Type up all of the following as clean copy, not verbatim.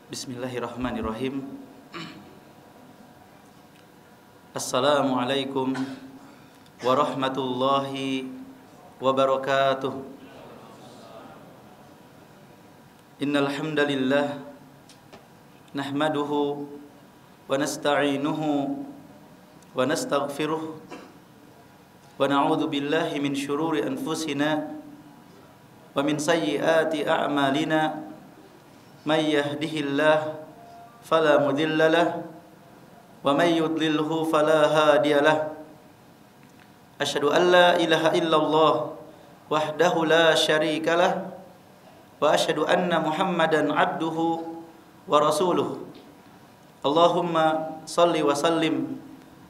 Bismillahirrahmanirrahim. Assalamualaikum warahmatullahi wabarakatuh. Innal hamdalillah nahmaduhu wa nasta'inuhu wa nastaghfiruh wa na'udzu billahi min syururi anfusina wa min sayyiati a'malina. May yahdihillahu fala mudilla lahu wa may yudlilhu fala hadiya lahu. Asyhadu an la ilaha illallah wahdahu la syarika lahu wa asyhadu anna Muhammadan abduhu wa rasuluh. Allahumma salli wa sallim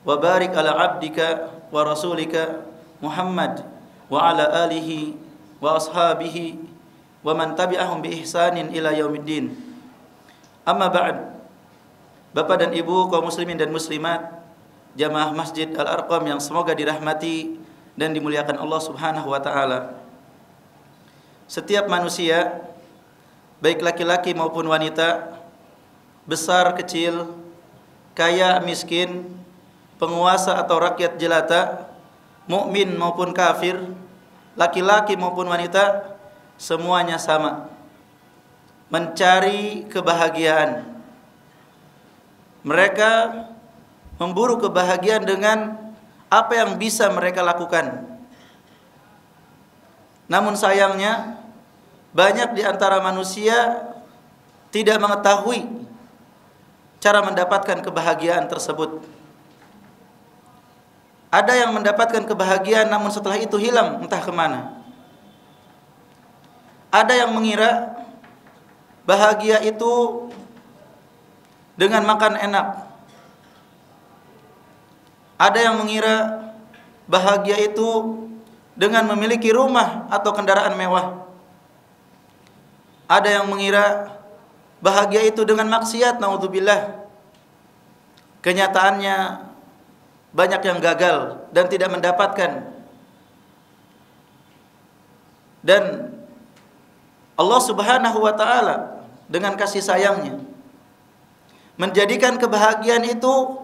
wa barik ala abdika wa rasulika Muhammad wa ala alihi wa ashabihi wa man tabi'ahum bi ihsanin ila yaumiddin. Amma ba'd. Bapak dan Ibu kaum muslimin dan muslimat, jamaah Masjid Al-Arqam yang semoga dirahmati dan dimuliakan Allah Subhanahu wa taala. Setiap manusia, baik laki-laki maupun wanita, besar kecil, kaya miskin, penguasa atau rakyat jelata, mukmin maupun kafir, laki-laki maupun wanita, semuanya sama, mencari kebahagiaan. Mereka memburu kebahagiaan dengan apa yang bisa mereka lakukan. Namun sayangnya, banyak di antara manusia tidak mengetahui cara mendapatkan kebahagiaan tersebut. Ada yang mendapatkan kebahagiaan namun setelah itu hilang entah kemana. Ada yang mengira bahagia itu dengan makan enak. Ada yang mengira bahagia itu dengan memiliki rumah atau kendaraan mewah. Ada yang mengira bahagia itu dengan maksiat, naudzubillah. Kenyataannya banyak yang gagal dan tidak mendapatkan. Dan Allah Subhanahu wa taala dengan kasih sayangnya menjadikan kebahagiaan itu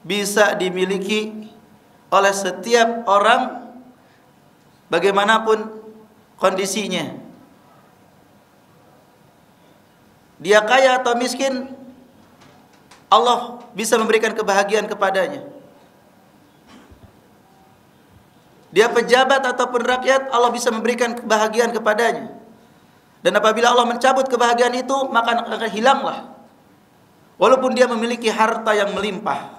bisa dimiliki oleh setiap orang bagaimanapun kondisinya. Dia kaya atau miskin, Allah bisa memberikan kebahagiaan kepadanya. Dia pejabat ataupun rakyat, Allah bisa memberikan kebahagiaan kepadanya. Dan apabila Allah mencabut kebahagiaan itu, maka akan hilanglah. Walaupun dia memiliki harta yang melimpah,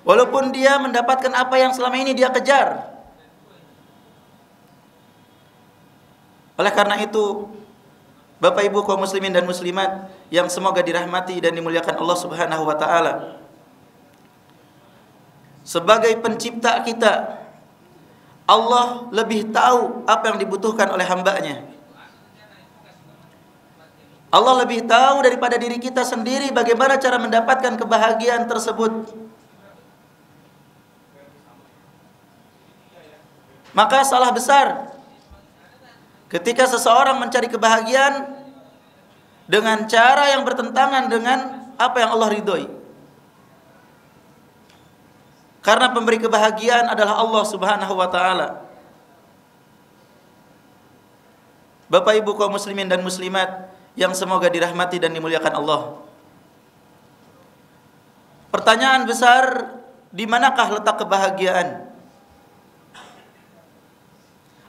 walaupun dia mendapatkan apa yang selama ini dia kejar. Oleh karena itu, Bapak Ibu kaum muslimin dan muslimat yang semoga dirahmati dan dimuliakan Allah Subhanahu wa taala, sebagai pencipta kita, Allah lebih tahu apa yang dibutuhkan oleh hambanya. Allah lebih tahu daripada diri kita sendiri bagaimana cara mendapatkan kebahagiaan tersebut. Maka salah besar ketika seseorang mencari kebahagiaan dengan cara yang bertentangan dengan apa yang Allah ridhoi. Karena pemberi kebahagiaan adalah Allah Subhanahu wa taala. Bapak Ibu kaum muslimin dan muslimat yang semoga dirahmati dan dimuliakan Allah. Pertanyaan besar, di manakah letak kebahagiaan?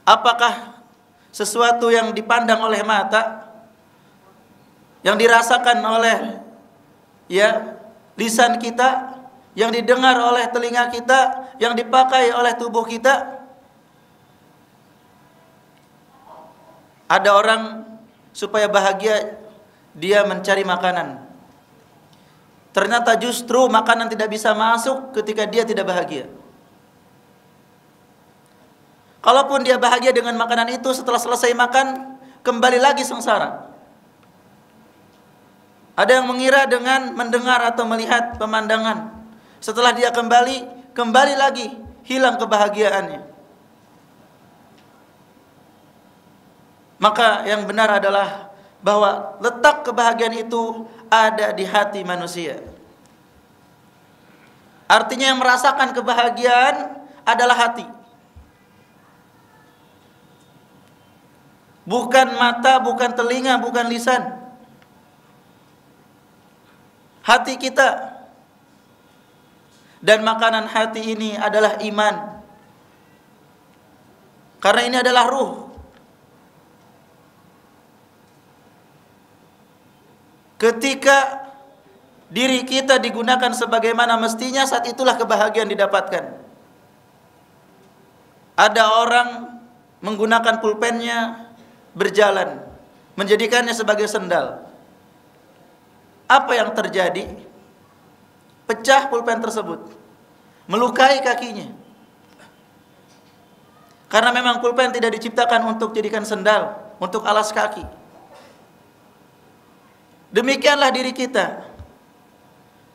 Apakah sesuatu yang dipandang oleh mata, yang dirasakan oleh lisan kita, yang didengar oleh telinga kita, yang dipakai oleh tubuh kita? Ada orang supaya bahagia dia mencari makanan. Ternyata justru makanan tidak bisa masuk ketika dia tidak bahagia. Kalaupun dia bahagia dengan makanan itu, setelah selesai makan kembali lagi sengsara. Ada yang mengira dengan mendengar atau melihat pemandangan, setelah dia kembali lagi hilang kebahagiaannya. Maka yang benar adalah bahwa letak kebahagiaan itu ada di hati manusia. Artinya yang merasakan kebahagiaan adalah hati. Bukan mata, bukan telinga, bukan lisan. Hati kita. Dan makanan hati ini adalah iman. Karena ini adalah ruh. Ketika diri kita digunakan sebagaimana mestinya, saat itulah kebahagiaan didapatkan. Ada orang menggunakan pulpennya berjalan, menjadikannya sebagai sendal. Apa yang terjadi? Pecah pulpen tersebut, melukai kakinya. Karena memang pulpen tidak diciptakan untuk jadikan sendal, untuk alas kaki. Demikianlah diri kita.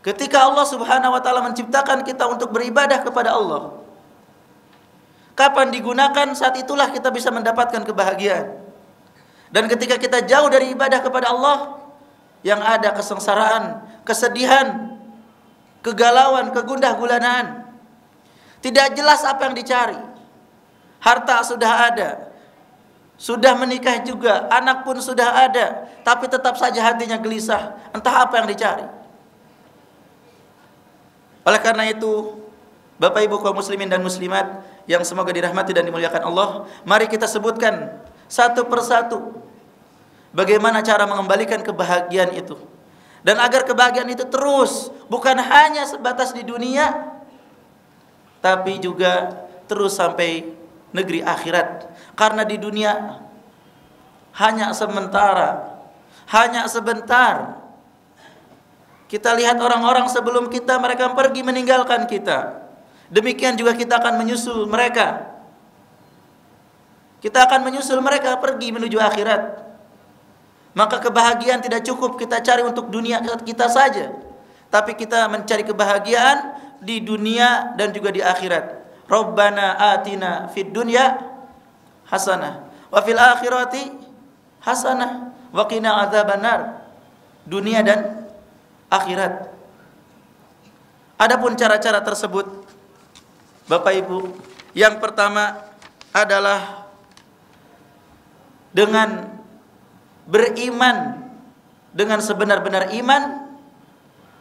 Ketika Allah Subhanahu wa taala menciptakan kita untuk beribadah kepada Allah, kapan digunakan, saat itulah kita bisa mendapatkan kebahagiaan. Dan ketika kita jauh dari ibadah kepada Allah, yang ada kesengsaraan, kesedihan, kegalauan, kegundah gulanaan. Tidak jelas apa yang dicari. Harta sudah ada, sudah menikah juga, anak pun sudah ada, tapi tetap saja hatinya gelisah, entah apa yang dicari. Oleh karena itu, Bapak Ibu kaum muslimin dan muslimat yang semoga dirahmati dan dimuliakan Allah, mari kita sebutkan satu persatu bagaimana cara mengembalikan kebahagiaan itu. Dan agar kebahagiaan itu terus, bukan hanya sebatas di dunia, tapi juga terus sampai negeri akhirat. Karena di dunia hanya sementara, hanya sebentar. Kita lihat orang-orang sebelum kita, mereka pergi meninggalkan kita. Demikian juga kita akan menyusul mereka. Kita akan menyusul mereka pergi menuju akhirat. Maka kebahagiaan tidak cukup kita cari untuk dunia kita saja, tapi kita mencari kebahagiaan di dunia dan juga di akhirat. Rabbana atina fid dunya hasanah wa fil akhirati hasanah wa qina adzabannar. Dunia dan akhirat. Adapun cara-cara tersebut, Bapak Ibu, yang pertama adalah dengan beriman dengan sebenar-benar iman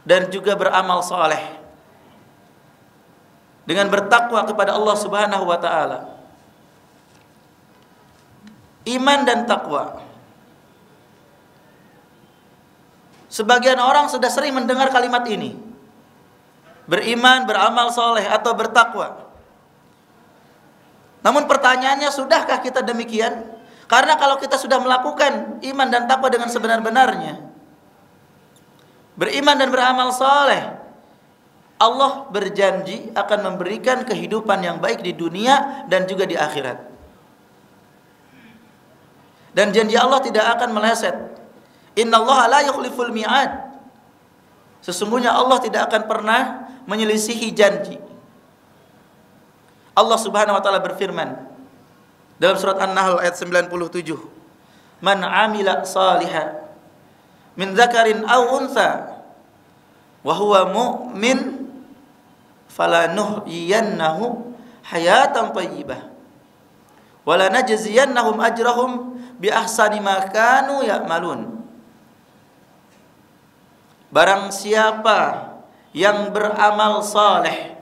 dan juga beramal soleh, dengan bertakwa kepada Allah Subhanahu wa taala. Iman dan takwa. Sebagian orang sudah sering mendengar kalimat ini, beriman, beramal soleh atau bertakwa. Namun pertanyaannya, sudahkah kita demikian? Karena kalau kita sudah melakukan iman dan takwa dengan sebenar-benarnya, beriman dan beramal soleh, Allah berjanji akan memberikan kehidupan yang baik di dunia dan juga di akhirat. Dan janji Allah tidak akan meleset. Innallaha la yukhliful mi'ad. Sesungguhnya Allah tidak akan pernah menyelisihi janji. Allah Subhanahu wa taala berfirman dalam surat An-Nahl ayat 97, "Man 'amila shalihan min dzakarin aw untha wa huwa mu'min falanuhyiyannahu hayatan thayyibah wa lanajziyannahum ajrahum bi ahsani ma kanu ya'malun." Barang siapa yang beramal saleh,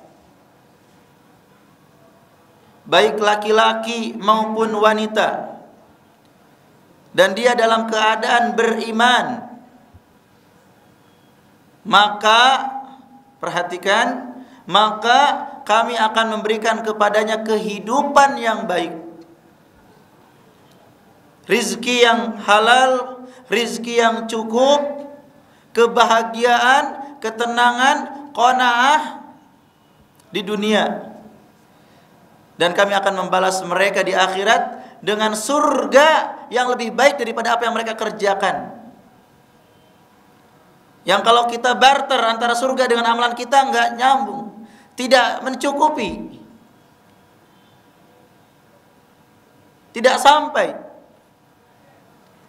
baik laki-laki maupun wanita, dan dia dalam keadaan beriman, maka perhatikan, maka kami akan memberikan kepadanya kehidupan yang baik, rizki yang halal, rizki yang cukup, kebahagiaan, ketenangan, qanaah di dunia. Dan kami akan membalas mereka di akhirat dengan surga yang lebih baik daripada apa yang mereka kerjakan. Yang kalau kita barter antara surga dengan amalan kita nggak nyambung, tidak mencukupi, tidak sampai.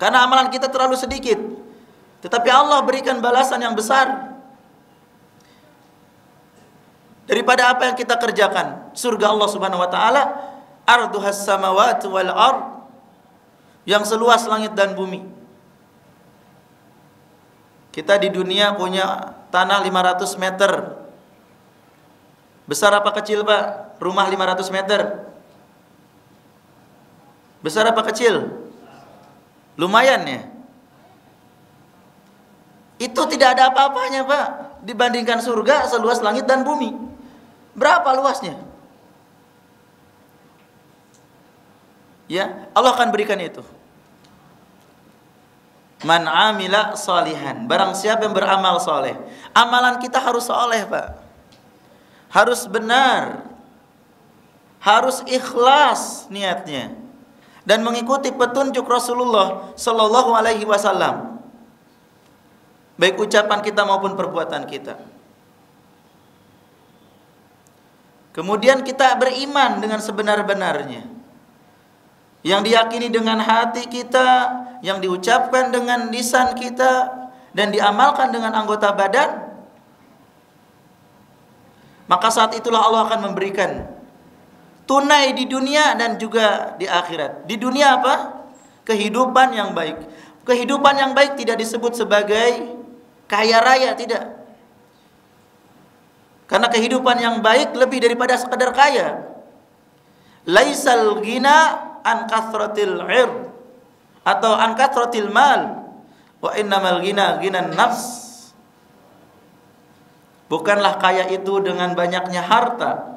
Karena amalan kita terlalu sedikit. Tetapi Allah berikan balasan yang besar daripada apa yang kita kerjakan. Surga Allah Subhanahu wa taala, arduhas samawati wal ard, yang seluas langit dan bumi. Kita di dunia punya tanah 500 meter. Besar apa kecil, Pak? Rumah 500 meter. Besar apa kecil? Lumayan ya. Itu tidak ada apa-apanya, Pak, dibandingkan surga seluas langit dan bumi. Berapa luasnya? Ya, Allah akan berikan itu. Man amila salihan, barang siapa yang beramal soleh. Amalan kita harus soleh, Pak. Harus benar. Harus ikhlas niatnya. Dan mengikuti petunjuk Rasulullah Sallallahu Alaihi Wasallam. Baik ucapan kita maupun perbuatan kita. Kemudian kita beriman dengan sebenar-benarnya. Yang diyakini dengan hati kita, yang diucapkan dengan lisan kita, dan diamalkan dengan anggota badan, maka saat itulah Allah akan memberikan tunai di dunia dan juga di akhirat. Di dunia apa? Kehidupan yang baik. Kehidupan yang baik tidak disebut sebagai kaya raya, tidak. Karena kehidupan yang baik lebih daripada sekadar kaya. Laisal ghina an kathratil ird atau an kathratil mal, wa innamal ghina ghinan nafs. Bukanlah kaya itu dengan banyaknya harta,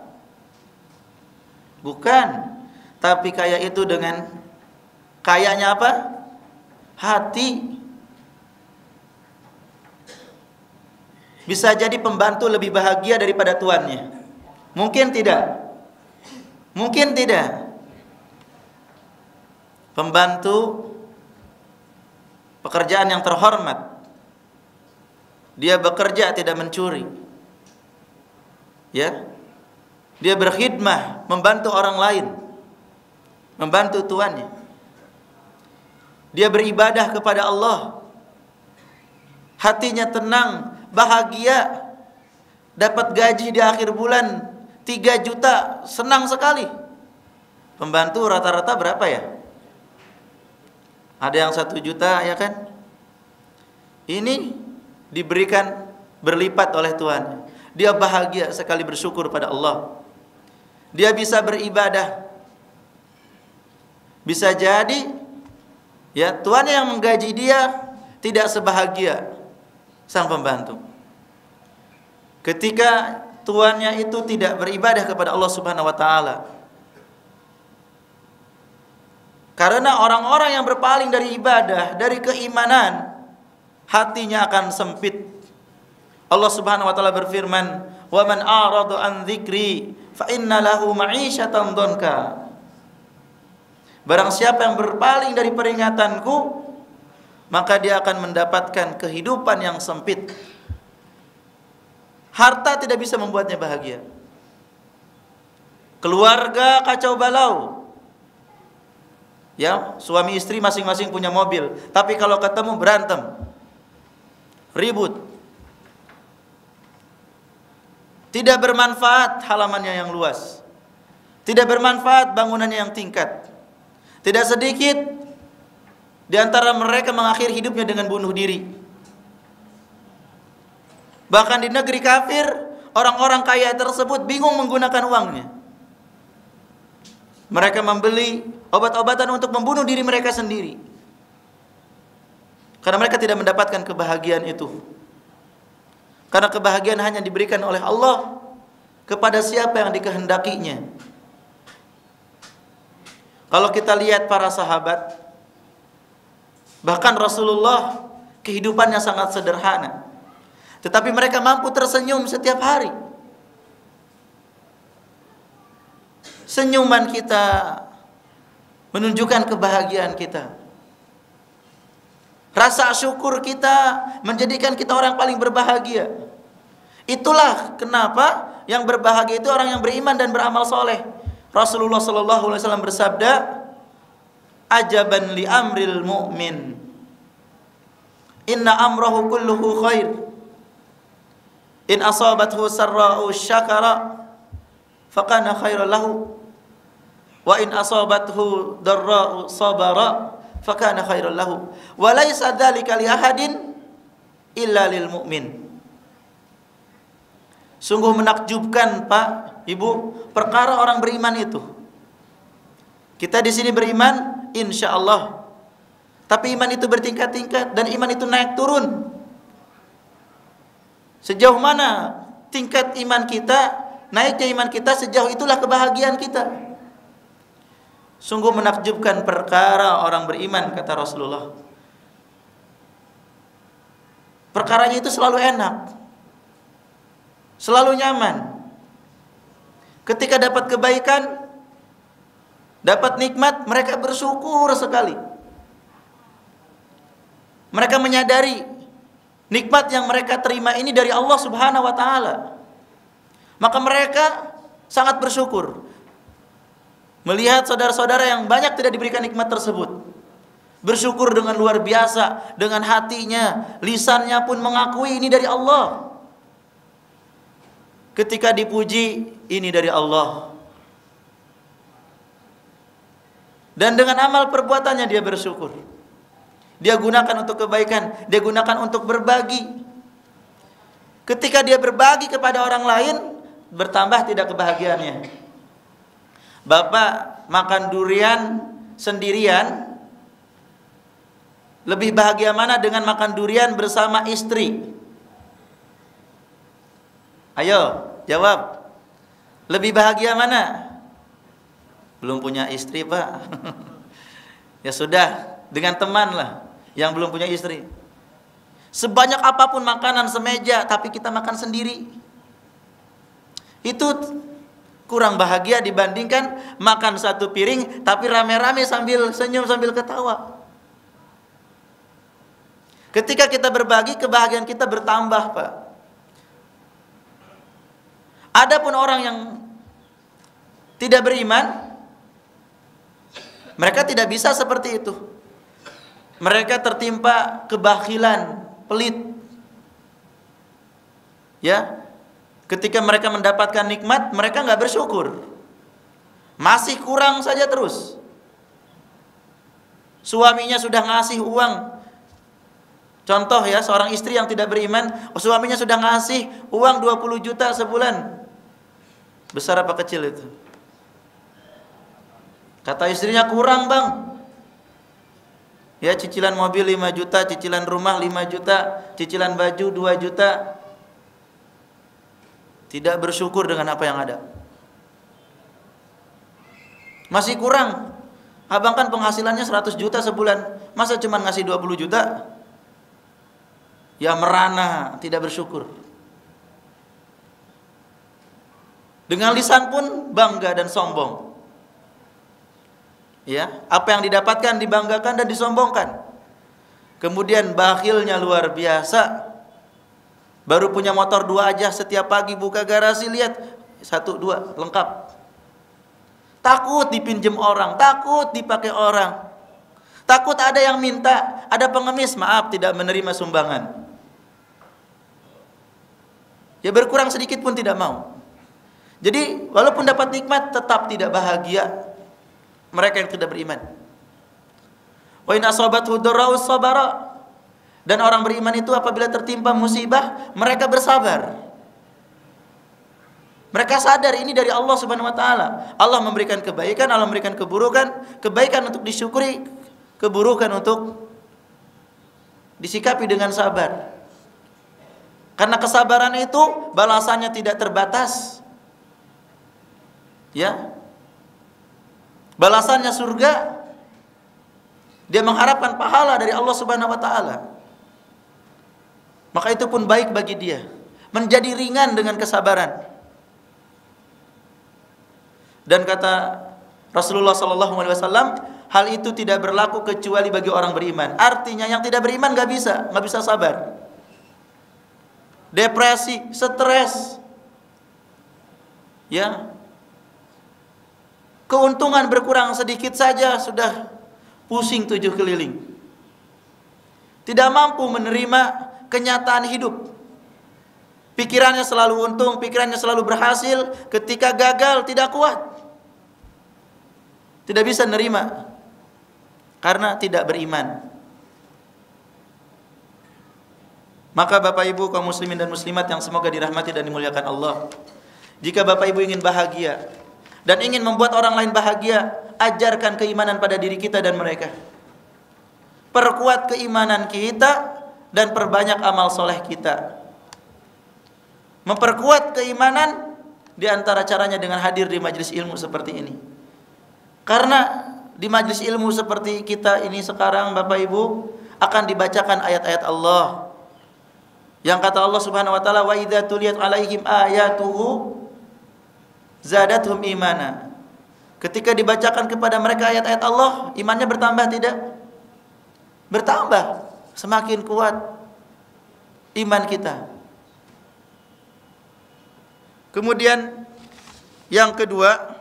bukan, tapi kaya itu dengan kayanya apa? Hati. Bisa jadi pembantu lebih bahagia daripada tuannya. Mungkin tidak. Mungkin tidak. Pembantu pekerjaan yang terhormat, dia bekerja tidak mencuri, ya, dia berkhidmah, membantu orang lain, membantu tuannya, dia beribadah kepada Allah, hatinya tenang, bahagia, dapat gaji di akhir bulan 3 juta, senang sekali. Pembantu rata-rata berapa ya? Ada yang 1 juta, ya kan? Ini diberikan berlipat oleh Tuhan. Dia bahagia sekali, bersyukur pada Allah. Dia bisa beribadah. Bisa jadi ya Tuhan yang menggaji dia tidak sebahagia sang pembantu. Ketika tuannya itu tidak beribadah kepada Allah Subhanahu wa taala. Karena orang-orang yang berpaling dari ibadah, dari keimanan, hatinya akan sempit. Allah Subhanahu wa taala berfirman, "Wa man a'rada an dzikri fa inna lahu ma'isyatan dhanka." Barang siapa yang berpaling dari peringatanku, maka dia akan mendapatkan kehidupan yang sempit. Harta tidak bisa membuatnya bahagia. Keluarga kacau balau. Ya, suami istri masing-masing punya mobil, tapi kalau ketemu berantem, ribut. Tidak bermanfaat halamannya yang luas. Tidak bermanfaat bangunannya yang tingkat. Tidak sedikit di antara mereka mengakhiri hidupnya dengan bunuh diri. Bahkan di negeri kafir, orang-orang kaya tersebut bingung menggunakan uangnya. Mereka membeli obat-obatan untuk membunuh diri mereka sendiri. Karena mereka tidak mendapatkan kebahagiaan itu. Karena kebahagiaan hanya diberikan oleh Allah kepada siapa yang dikehendakinya. Kalau kita lihat para sahabat, bahkan Rasulullah, kehidupannya sangat sederhana. Tetapi mereka mampu tersenyum setiap hari. Senyuman kita menunjukkan kebahagiaan kita. Rasa syukur kita menjadikan kita orang paling berbahagia. Itulah kenapa yang berbahagia itu orang yang beriman dan beramal soleh. Rasulullah SAW bersabda, ajaban li amril mu'min, inna amrahu kulluhu khair, in asabathu sarra'u syakara fakana khairan lahu, wa in asabathu darra'u sabara fakana khairan lahu, wa laisa dzalika li ahadin illa lil mu'min. Sungguh menakjubkan Pak, Ibu, perkara orang beriman itu. Kita di sini beriman, insya Allah. Tapi iman itu bertingkat-tingkat dan iman itu naik turun. Sejauh mana tingkat iman kita, naiknya iman kita, sejauh itulah kebahagiaan kita. Sungguh menakjubkan perkara orang beriman, kata Rasulullah. Perkaranya itu selalu enak, selalu nyaman. Ketika dapat kebaikan, dapat nikmat, mereka bersyukur sekali. Mereka menyadari nikmat yang mereka terima ini dari Allah Subhanahu wa taala. Maka mereka sangat bersyukur melihat saudara-saudara yang banyak tidak diberikan nikmat tersebut. Bersyukur dengan luar biasa, dengan hatinya, lisannya pun mengakui ini dari Allah. Ketika dipuji, ini dari Allah. Dan dengan amal perbuatannya dia bersyukur. Dia gunakan untuk kebaikan, dia gunakan untuk berbagi. Ketika dia berbagi kepada orang lain, bertambah tidak kebahagiaannya. Bapak makan durian sendirian, lebih bahagia mana dengan makan durian bersama istri? Ayo, jawab. Lebih bahagia mana? Belum punya istri, Pak. Ya sudah, dengan teman lah yang belum punya istri. Sebanyak apapun makanan semeja, tapi kita makan sendiri, itu kurang bahagia dibandingkan makan satu piring tapi rame-rame sambil senyum sambil ketawa. Ketika kita berbagi, kebahagiaan kita bertambah, Pak. Adapun orang yang tidak beriman, mereka tidak bisa seperti itu. Mereka tertimpa kebakhilan, pelit. Ya, ketika mereka mendapatkan nikmat, mereka nggak bersyukur. Masih kurang saja terus. Suaminya sudah ngasih uang. Contoh ya, seorang istri yang tidak beriman, suaminya sudah ngasih uang 20 juta sebulan. Besar apa kecil itu? Kata istrinya, kurang bang. Ya, cicilan mobil 5 juta, cicilan rumah 5 juta, cicilan baju 2 juta. Tidak bersyukur dengan apa yang ada. Masih kurang. Abang kan penghasilannya 100 juta sebulan, masa cuma ngasih 20 juta? Ya merana, tidak bersyukur. Dengan lisan pun bangga dan sombong. Ya, apa yang didapatkan dibanggakan dan disombongkan. Kemudian bakhilnya luar biasa. Baru punya motor 2 aja, setiap pagi buka garasi lihat 1 2 lengkap. Takut dipinjem orang, takut dipakai orang. Takut ada yang minta, ada pengemis, maaf tidak menerima sumbangan. Ya berkurang sedikit pun tidak mau. Jadi walaupun dapat nikmat tetap tidak bahagia mereka yang tidak beriman. Wa in asabathu darra'u sabara. Dan orang beriman itu apabila tertimpa musibah, mereka bersabar. Mereka sadar ini dari Allah Subhanahu wa taala. Allah memberikan kebaikan, Allah memberikan keburukan, kebaikan untuk disyukuri, keburukan untuk disikapi dengan sabar. Karena kesabaran itu balasannya tidak terbatas. Ya. Balasannya surga. Dia mengharapkan pahala dari Allah Subhanahu wa taala. Maka itu pun baik bagi dia, menjadi ringan dengan kesabaran. Dan kata Rasulullah SAW, hal itu tidak berlaku kecuali bagi orang beriman. Artinya yang tidak beriman nggak bisa sabar. Depresi, stres, ya, keuntungan berkurang sedikit saja sudah pusing 7 keliling. Tidak mampu menerima kenyataan hidup. Pikirannya selalu untung, pikirannya selalu berhasil. Ketika gagal tidak kuat, tidak bisa menerima karena tidak beriman. Maka Bapak Ibu kaum muslimin dan muslimat yang semoga dirahmati dan dimuliakan Allah, jika Bapak Ibu ingin bahagia dan ingin membuat orang lain bahagia, ajarkan keimanan pada diri kita dan mereka. Perkuat keimanan kita dan perbanyak amal soleh kita. Memperkuat keimanan di antara caranya dengan hadir di majelis ilmu seperti ini. Karena di majelis ilmu seperti kita ini sekarang Bapak Ibu akan dibacakan ayat-ayat Allah. Yang kata Allah Subhanahu wa taala, wa idza tuliyat alaihim ayatuhu zadathum imana. Ketika dibacakan kepada mereka ayat-ayat Allah, imannya bertambah tidak? Bertambah, semakin kuat iman kita. Kemudian yang kedua,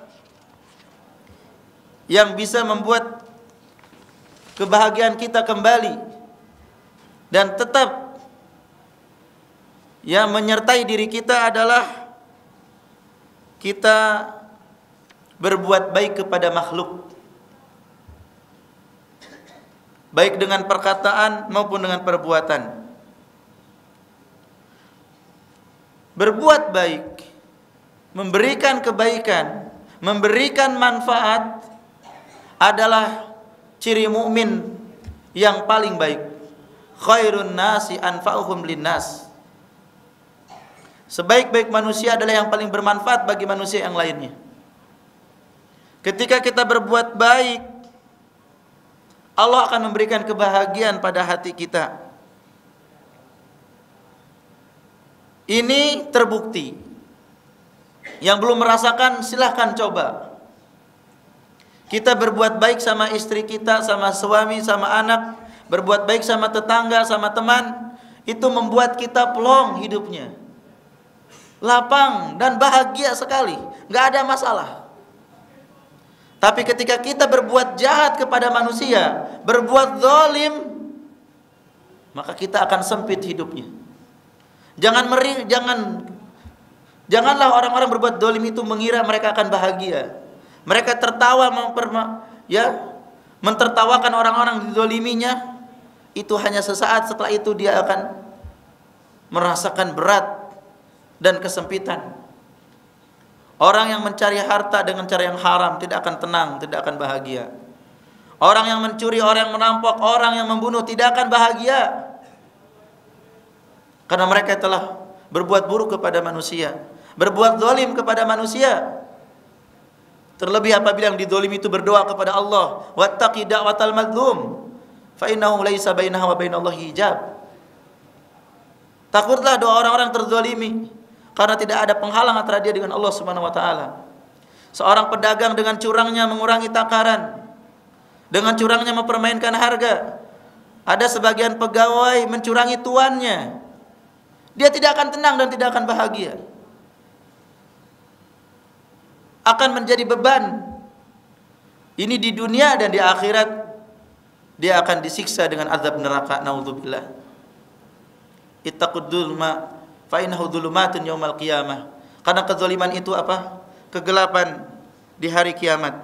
yang bisa membuat kebahagiaan kita kembali dan tetap yang menyertai diri kita adalah kita berbuat baik kepada makhluk, baik dengan perkataan maupun dengan perbuatan. Berbuat baik, memberikan kebaikan, memberikan manfaat adalah ciri mukmin yang paling baik. Khairun nasi anfa'uhum linnas. Sebaik-baik manusia adalah yang paling bermanfaat bagi manusia yang lainnya. Ketika kita berbuat baik, Allah akan memberikan kebahagiaan pada hati kita. Ini terbukti. Yang belum merasakan silahkan coba. Kita berbuat baik sama istri kita, sama suami, sama anak, berbuat baik sama tetangga, sama teman, itu membuat kita plong hidupnya, lapang dan bahagia sekali, nggak ada masalah. Tapi ketika kita berbuat jahat kepada manusia, berbuat zalim, maka kita akan sempit hidupnya. Janganlah orang-orang berbuat zalim itu mengira mereka akan bahagia. Mereka tertawa mentertawakan orang-orang dizaliminya. Itu hanya sesaat, setelah itu dia akan merasakan berat dan kesempitan. Orang yang mencari harta dengan cara yang haram tidak akan tenang, tidak akan bahagia. Orang yang mencuri, orang yang merampok, orang yang membunuh tidak akan bahagia. Karena mereka telah berbuat buruk kepada manusia, berbuat zalim kepada manusia. Terlebih apabila yang dizalimi itu berdoa kepada Allah, wattaqi da'watal mazlum fa innahu laisa bainahu wa bainallahi hijab. Takutlah doa orang-orang terzalimi, karena tidak ada penghalang antara dia dengan Allah Subhanahu wa taala. Seorang pedagang dengan curangnya mengurangi takaran, dengan curangnya mempermainkan harga. Ada sebagian pegawai mencurangi tuannya. Dia tidak akan tenang dan tidak akan bahagia. Akan menjadi beban. Ini di dunia dan di akhirat dia akan disiksa dengan azab neraka. Naudzubillah. Ittaqud dzulma fa innahu dzulumatun yaumal qiyamah. Karena kezaliman itu apa? Kegelapan di hari kiamat.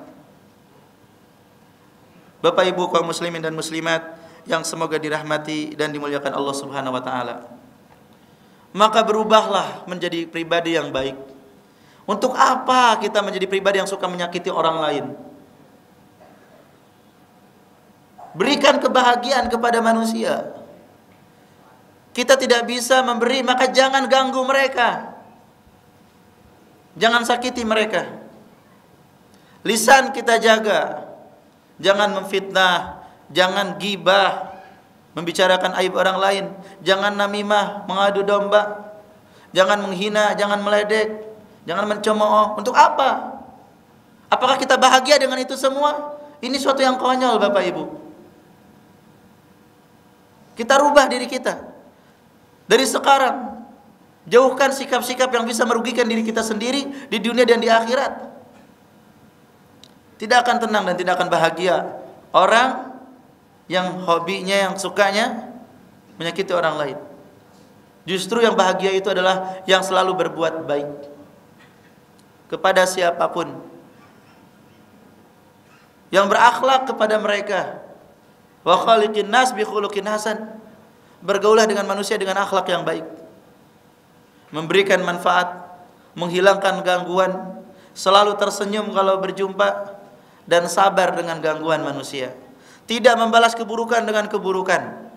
Bapak Ibu kaum muslimin dan muslimat yang semoga dirahmati dan dimuliakan Allah Subhanahu wa taala. Maka berubahlah menjadi pribadi yang baik. Untuk apa kita menjadi pribadi yang suka menyakiti orang lain? Berikan kebahagiaan kepada manusia. Kita tidak bisa memberi, maka jangan ganggu mereka. Jangan sakiti mereka. Lisan kita jaga. Jangan memfitnah, jangan gibah, membicarakan aib orang lain, jangan namimah, mengadu domba, jangan menghina, jangan meledek, jangan mencemooh. Untuk apa? Apakah kita bahagia dengan itu semua? Ini suatu yang konyol, Bapak Ibu. Kita rubah diri kita. Dari sekarang, jauhkan sikap-sikap yang bisa merugikan diri kita sendiri di dunia dan di akhirat. Tidak akan tenang dan tidak akan bahagia orang yang hobinya, yang sukanya menyakiti orang lain. Justru yang bahagia itu adalah yang selalu berbuat baik kepada siapapun, yang berakhlak kepada mereka. Wa khaliqin nas bi khuluqin hasan. Bergaulah dengan manusia dengan akhlak yang baik, memberikan manfaat, menghilangkan gangguan, selalu tersenyum kalau berjumpa, dan sabar dengan gangguan manusia. Tidak membalas keburukan dengan keburukan,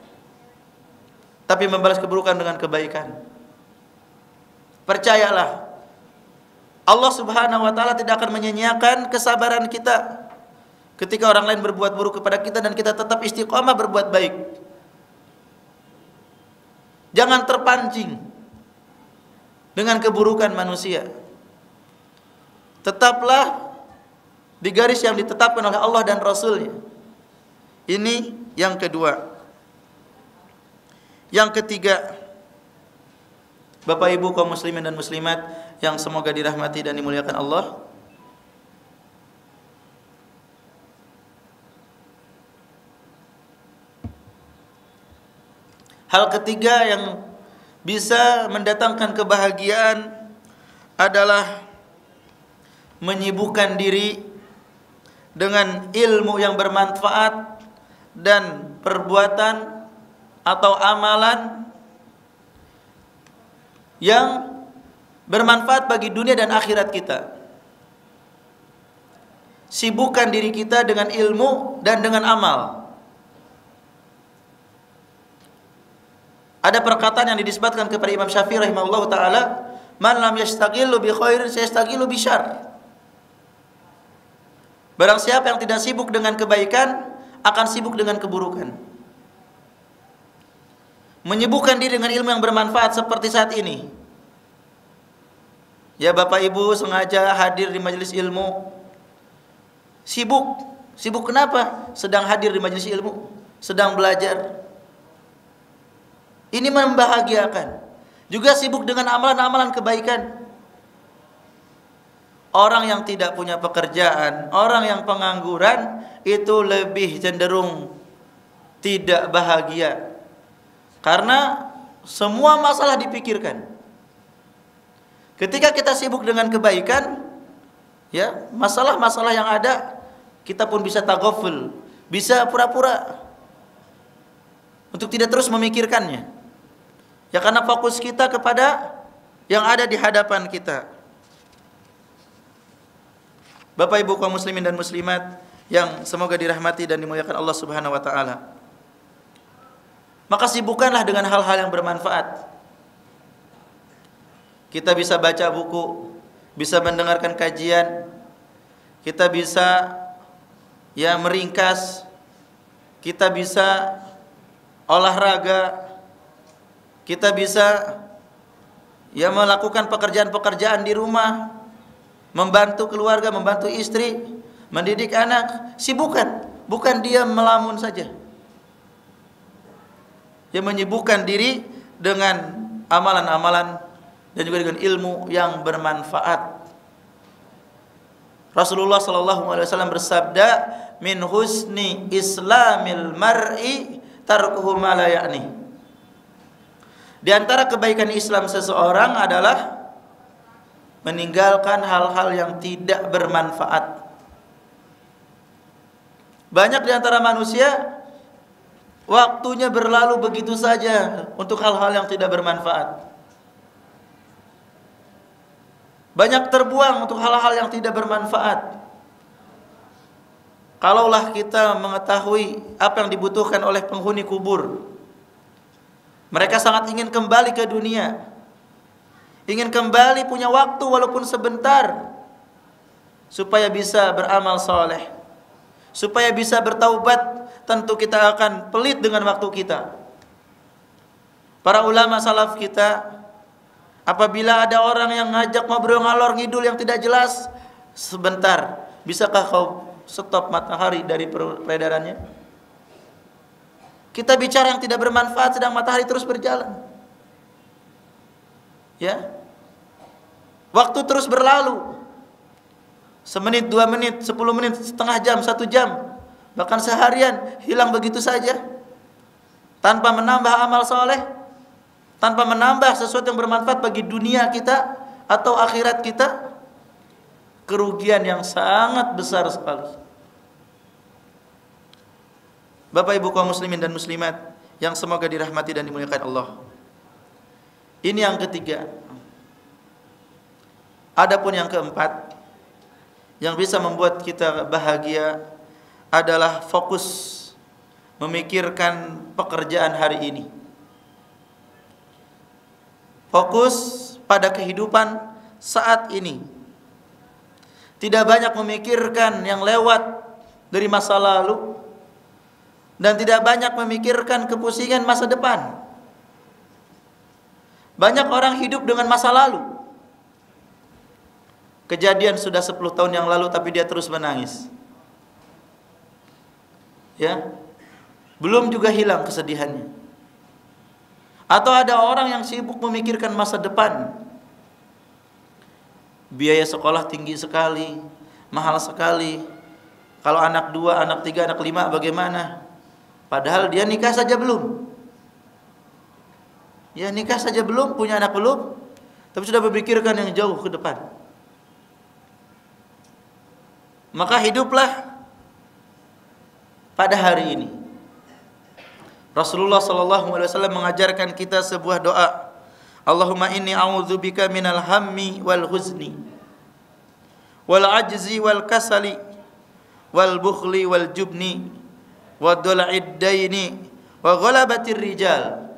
tapi membalas keburukan dengan kebaikan. Percayalah, Allah Subhanahu wa taala tidak akan menyia-nyiakan kesabaran kita ketika orang lain berbuat buruk kepada kita dan kita tetap istiqomah berbuat baik. Jangan terpancing dengan keburukan manusia. Tetaplah di garis yang ditetapkan oleh Allah dan Rasul-Nya. Ini yang kedua. Yang ketiga, Bapak Ibu kaum muslimin dan muslimat yang semoga dirahmati dan dimuliakan Allah, hal ketiga yang bisa mendatangkan kebahagiaan adalah menyibukkan diri dengan ilmu yang bermanfaat dan perbuatan atau amalan yang bermanfaat bagi dunia dan akhirat kita. Sibukkan diri kita dengan ilmu dan dengan amal. Ada perkataan yang dinisbatkan kepada Imam Syafi'i rahimahullahu taala, "Man lam yastaghillu bi khairin sayastaghillu bi syarr." Barang siapa yang tidak sibuk dengan kebaikan akan sibuk dengan keburukan. Menyibukkan diri dengan ilmu yang bermanfaat seperti saat ini. Ya Bapak Ibu sengaja hadir di majelis ilmu. Sibuk. Sibuk kenapa? Sedang hadir di majelis ilmu, sedang belajar. Ini membahagiakan. Juga sibuk dengan amalan-amalan kebaikan. Orang yang tidak punya pekerjaan, orang yang pengangguran, itu lebih cenderung tidak bahagia. Karena semua masalah dipikirkan. Ketika kita sibuk dengan kebaikan, ya, masalah-masalah yang ada, kita pun bisa taghaful, bisa pura-pura untuk tidak terus memikirkannya. Ya karena fokus kita kepada yang ada di hadapan kita. Bapak Ibu kaum muslimin dan muslimat yang semoga dirahmati dan dimuliakan Allah Subhanahu wa taala. Maka sibukkanlah dengan hal-hal yang bermanfaat. Kita bisa baca buku, bisa mendengarkan kajian, kita bisa ya meringkas, kita bisa olahraga, kita bisa ya melakukan pekerjaan-pekerjaan di rumah, membantu keluarga, membantu istri, mendidik anak. Sibukkan, bukan diam melamun saja. Dia menyibukkan diri dengan amalan-amalan dan juga dengan ilmu yang bermanfaat. Rasulullah sallallahu alaihi wasallam bersabda, "Min husni islamil mar'i tarkuhu ma la ya'ni." Di antara kebaikan Islam seseorang adalah meninggalkan hal-hal yang tidak bermanfaat. Banyak di antara manusia waktunya berlalu begitu saja untuk hal-hal yang tidak bermanfaat. Banyak terbuang untuk hal-hal yang tidak bermanfaat. Kalaulah kita mengetahui apa yang dibutuhkan oleh penghuni kubur, mereka sangat ingin kembali ke dunia, ingin kembali punya waktu walaupun sebentar, supaya bisa beramal soleh, supaya bisa bertaubat. Tentu kita akan pelit dengan waktu kita. Para ulama salaf kita, apabila ada orang yang ngajak ngobrol ngalor ngidul yang tidak jelas, sebentar, bisakah kau stop matahari dari peredarannya? Kita bicara yang tidak bermanfaat sedang matahari terus berjalan. Ya. Waktu terus berlalu. Semenit, 2 menit, 10 menit, setengah jam, 1 jam. bahkan seharian hilang begitu saja tanpa menambah amal soleh, tanpa menambah sesuatu yang bermanfaat bagi dunia kita atau akhirat kita, kerugian yang sangat besar sekali. Bapak Ibu kaum muslimin dan muslimat yang semoga dirahmati dan dimuliakan Allah. Ini yang ketiga. Adapun yang keempat, yang bisa membuat kita bahagia adalah fokus memikirkan pekerjaan hari ini. Fokus pada kehidupan saat ini. Tidak banyak memikirkan yang lewat dari masa lalu, dan tidak banyak memikirkan kepusingan masa depan. Banyak orang hidup dengan masa lalu. Kejadian sudah 10 tahun yang lalu tapi dia terus menangis. Ya. Belum juga hilang kesedihannya. Atau ada orang yang sibuk memikirkan masa depan. Biaya sekolah tinggi sekali, mahal sekali. Kalau anak 2, anak 3, anak 5 bagaimana? Padahal dia nikah saja belum. Ya nikah saja belum, punya anak belum, tapi sudah memikirkan yang jauh ke depan. Maka hiduplah pada hari ini. Rasulullah SAW mengajarkan kita sebuah doa. Allahumma inni a'udzubika minal hammi wal huzni wal ajzi wal kasali wal bukhli wal jubni wa dhala'id daini wa ghalabatir rijal.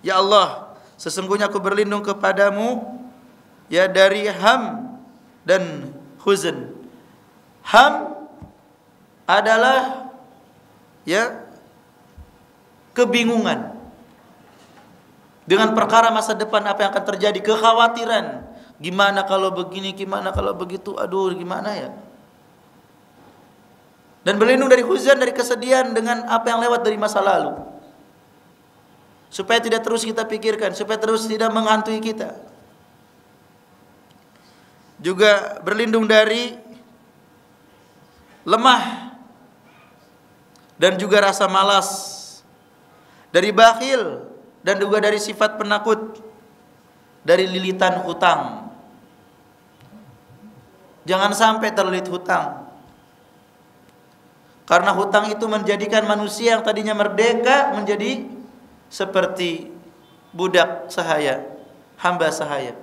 Ya Allah, sesungguhnya aku berlindung kepadamu ya dari ham dan huzn. Ham adalah ya kebingungan dengan perkara masa depan, apa yang akan terjadi, kekhawatiran, gimana kalau begini, gimana kalau begitu, aduh gimana ya. Dan berlindung dari huzan, dari kesedihan dengan apa yang lewat dari masa lalu, supaya tidak terus kita pikirkan, supaya terus tidak menghantui kita. Juga berlindung dari lemah dan juga rasa malas, dari bakhil dan juga dari sifat penakut, dari lilitan hutang. Jangan sampai terlilit hutang, karena hutang itu menjadikan manusia yang tadinya merdeka menjadi seperti budak sahaya, hamba sahaya.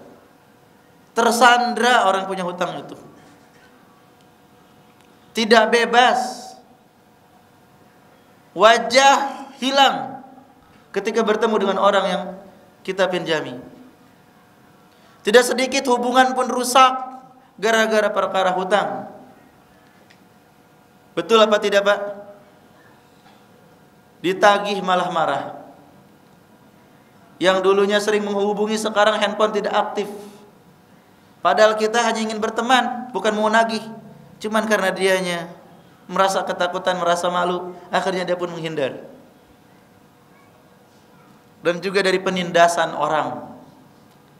Tersandra orang punya hutang itu, tidak bebas, wajah hilang ketika bertemu dengan orang yang kita pinjami. Tidak sedikit hubungan pun rusak gara-gara perkara hutang. Betul apa tidak, Pak? Ditagih malah marah. Yang dulunya sering menghubungi sekarang handphone tidak aktif. Padahal kita hanya ingin berteman, bukan mau nagih. Cuman karena dianya merasa ketakutan, merasa malu, akhirnya dia pun menghindar. Dan juga dari penindasan orang,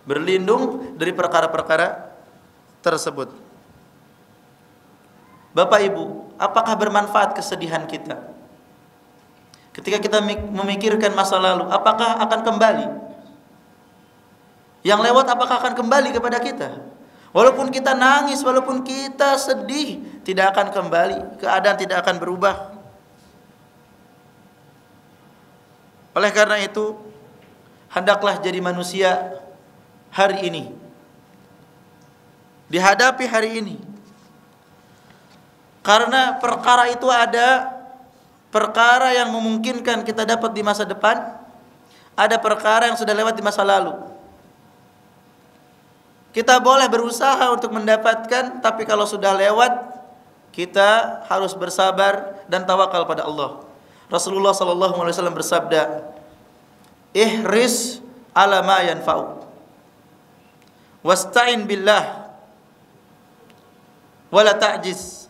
berlindung dari perkara-perkara tersebut. Bapak Ibu, apakah bermanfaat kesedihan kita? Ketika kita memikirkan masa lalu, apakah akan kembali? Yang lewat apakah akan kembali kepada kita? Walaupun kita nangis, walaupun kita sedih, tidak akan kembali, keadaan tidak akan berubah. Oleh karena itu, hendaklah jadi manusia hari ini, dihadapi hari ini. Karena perkara itu ada perkara yang memungkinkan kita dapat di masa depan, ada perkara yang sudah lewat di masa lalu. Kita boleh berusaha untuk mendapatkan, tapi kalau sudah lewat, kita harus bersabar dan tawakal pada Allah. Rasulullah SAW bersabda, ihris ala ma yanfa'u wasta'in billah wala ta'jiz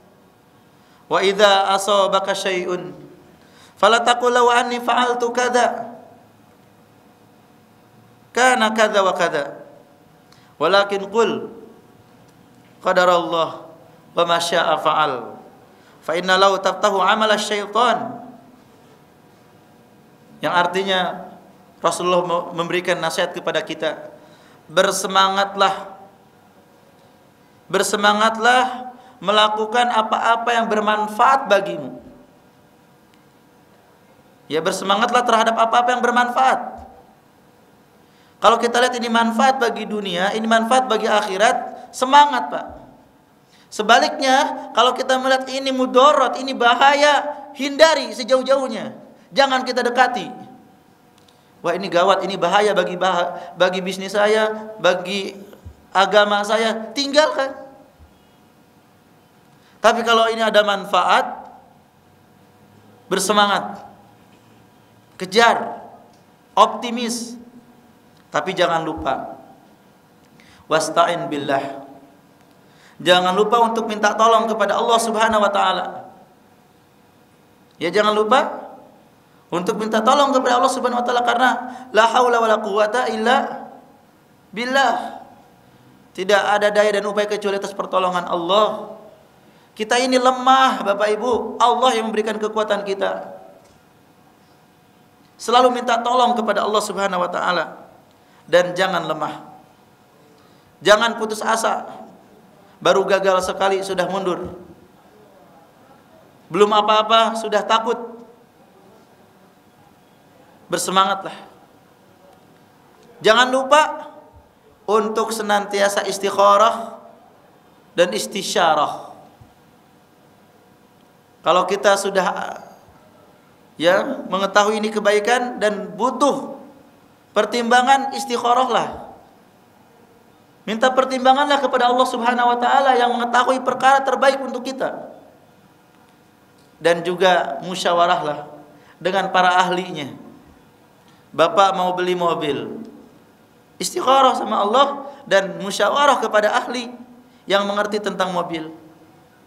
wa idza asabaka syai'un fala taqul law anni fa'altu kadza kana kadza wa kadza walakin qul qadarallah wa ma syaa fa'al Fa inna lau taftahu amal syaitan. Yang artinya Rasulullah memberikan nasihat kepada kita, bersemangatlah melakukan apa-apa yang bermanfaat bagimu. Ya, bersemangatlah terhadap apa-apa yang bermanfaat. Kalau kita lihat ini manfaat bagi dunia, ini manfaat bagi akhirat, semangat Pak. Sebaliknya, kalau kita melihat ini mudarat, ini bahaya, hindari sejauh-jauhnya. Jangan kita dekati. Wah, ini gawat, ini bahaya bagi bisnis saya, bagi agama saya, tinggalkan. Tapi kalau ini ada manfaat, bersemangat, kejar, optimis. Tapi jangan lupa, wasta'in billah. Jangan lupa untuk minta tolong kepada Allah Subhanahu wa taala. Ya, jangan lupa untuk minta tolong kepada Allah Subhanahu wa taala, karena la haula wala quwata illa billah. Tidak ada daya dan upaya kecuali atas pertolongan Allah. Kita ini lemah, Bapak Ibu. Allah yang memberikan kekuatan kita. Selalu minta tolong kepada Allah Subhanahu wa taala dan jangan lemah. Jangan putus asa. Baru gagal sekali sudah mundur. Belum apa-apa sudah takut. Bersemangatlah. Jangan lupa untuk senantiasa istikharah dan istisyarah. Kalau kita sudah mengetahui ini kebaikan dan butuh pertimbangan, istikharahlah. Minta pertimbanganlah kepada Allah Subhanahu wa taala yang mengetahui perkara terbaik untuk kita. Dan juga musyawarahlah dengan para ahlinya. Bapak mau beli mobil, istikharah sama Allah dan musyawarah kepada ahli yang mengerti tentang mobil.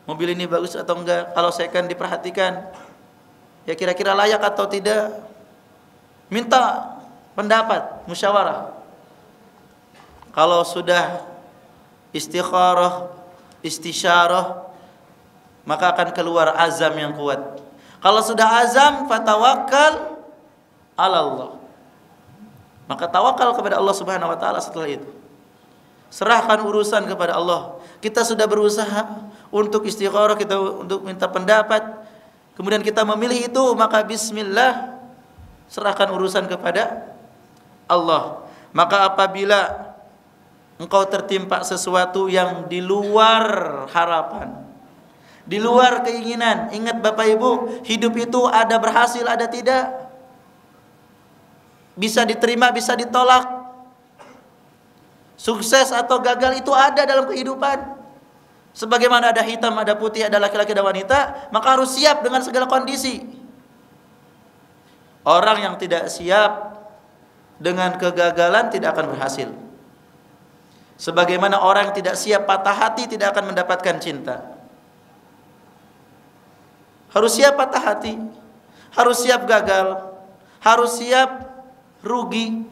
Mobil ini bagus atau enggak? Kalau saya kan diperhatikan, ya kira-kira layak atau tidak? Minta pendapat, musyawarah. Kalau sudah istikharah, istisyarah, maka akan keluar azam yang kuat. Kalau sudah azam, fatawakkal ala Allah. Maka tawakal kepada Allah Subhanahu wa taala setelah itu. Serahkan urusan kepada Allah. Kita sudah berusaha untuk istikharah, kita untuk minta pendapat, kemudian kita memilih itu, maka bismillah, serahkan urusan kepada Allah. Maka apabila engkau tertimpa sesuatu yang di luar harapan, di luar keinginan, ingat Bapak Ibu, hidup itu ada berhasil, ada tidak. Bisa diterima, bisa ditolak. Sukses atau gagal itu ada dalam kehidupan. Sebagaimana ada hitam, ada putih, ada laki-laki, ada wanita, maka harus siap dengan segala kondisi. Orang yang tidak siap dengan kegagalan tidak akan berhasil. Sebagaimana orang yang tidak siap patah hati tidak akan mendapatkan cinta. Harus siap patah hati, harus siap gagal, harus siap rugi.